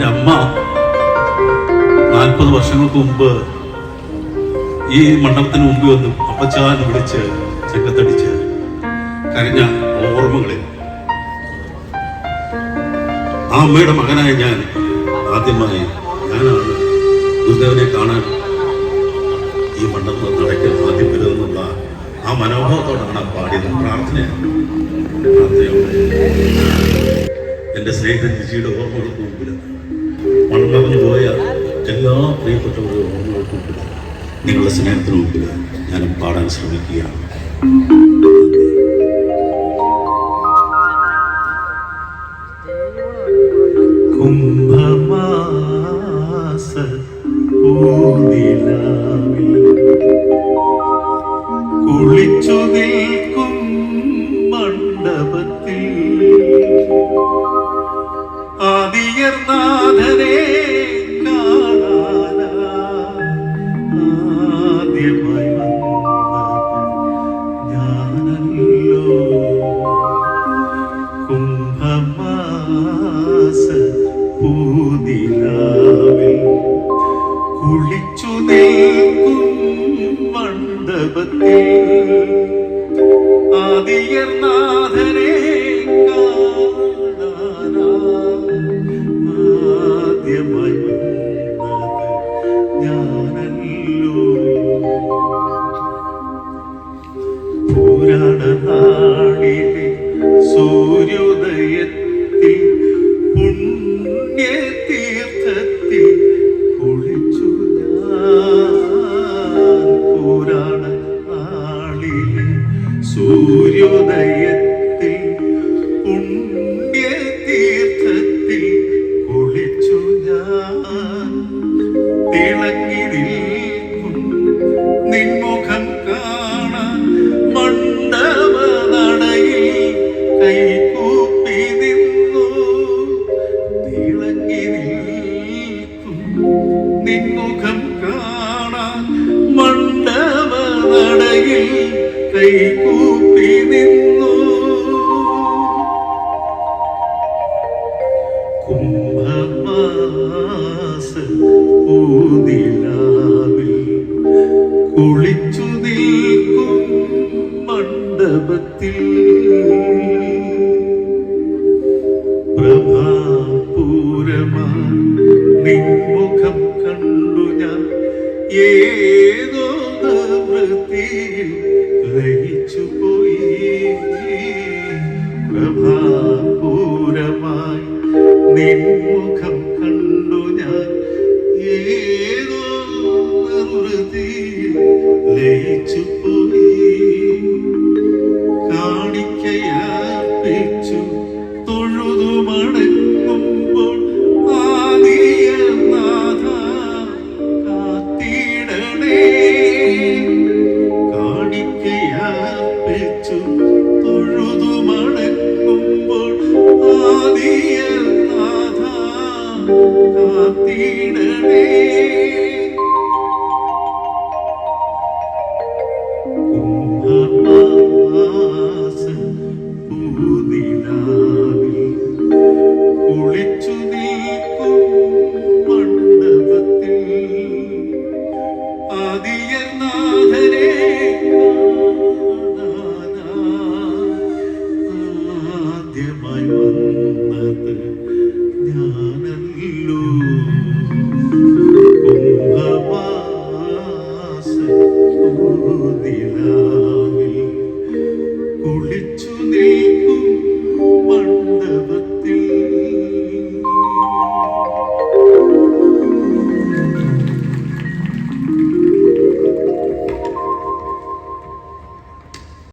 എൻ്റെ അമ്മ 40 വർഷങ്ങൾക്ക് മുമ്പ് ഈ മണ്ഡപത്തിന് മുമ്പിൽ വന്ന് അപ്പച്ചാൻ വിളിച്ച് ചെക്കത്തടിച്ച് കരഞ്ഞ ഓർമ്മകളിൽ ആ അമ്മയുടെ മകനായ ഞാൻ ആദ്യമായി ഞാനാണ് ഗുരുദേവനെ കാണാൻ ഈ മണ്ഡപം നടക്കൽ ആദ്യം വരുമെന്നുള്ള ആ മനോഭാവത്തോടാണ് പാടിയത്. പ്രാർത്ഥനയാണ്. എൻ്റെ സ്നേഹിതൻ വിജിയുടെ ഓർമ്മകൾക്ക് മുമ്പിൽ മൺമറഞ്ഞു പോയ എല്ലാ പ്രിയപ്പെട്ടവരുടെ ഓർമ്മകൾക്ക് മുമ്പിൽ നിങ്ങളുടെ സ്നേഹത്തിന് മുമ്പിൽ ഞാൻ പാടാൻ ശ്രമിക്കുകയാണ്. കുംഭമാസ കുളിച്ചു നിൽക്കും മണ്ഡപത്തിൽ ആദിയർനാഥനെ കാണാനാദ്യമായി വന്നത് ഞാനല്ലോ. കുംഭമാസ പൂതിരാവിൽ കുളിച്ചു നിൽക്കും മണ്ഡപത്തിൽ ആദിയർനാഥനെ കാണാനാദ്യമായി വന്നത് ഞാനല്ലോ. പുരാണനാളിലെ സൂര്യോദയത്തിൽ പുണ്യതീർത്ഥത്തിൽ കുളിച്ചു ഞാൻ. പുരാണനാളിലെ സൂര്യോദയത്തിൽ പുണ്യതീർത്ഥത്തിൽ കുളിച്ചു ഞാൻ. തിളങ്ങി നിൽക്കും നിൻമുഖം കാണാൻ മണ്ഡപനടയിൽ കൈകൂപ്പി നിന്നു. തിളങ്ങി നിൽക്കും നിൻമുഖം കാണാൻ മണ്ഡപനടയിൽ കൈകൂപ്പി നിന്നു. കുംഭമാസ പൂതിരാവിൽ കുളിച്ചു നിൽക്കും മണ്ഡപത്തിൽ പ്രഭാപൂരമായി നിൻമുഖം കണ്ടു ഞാൻ ഏതോ വൃത്തിയിൽ ലയിച്ചു പോയി. പ്രഭാപൂരമായി നിൻമുഖം കണ്ടു ഞാൻ ഏതോ വൃത്തിയിൽ ലയിച്ചു പോയി. കാണിക്കയർപ്പിച്ചു തൊഴുതു മടങ്ങുമ്പോൾ ആദിയനാഥ കാത്തിടണേ. കാണിക്കയർപ്പിച്ചു തൊഴുതു മടങ്ങുമ്പോൾ ആദിയനാഥ കാത്തിടണേ.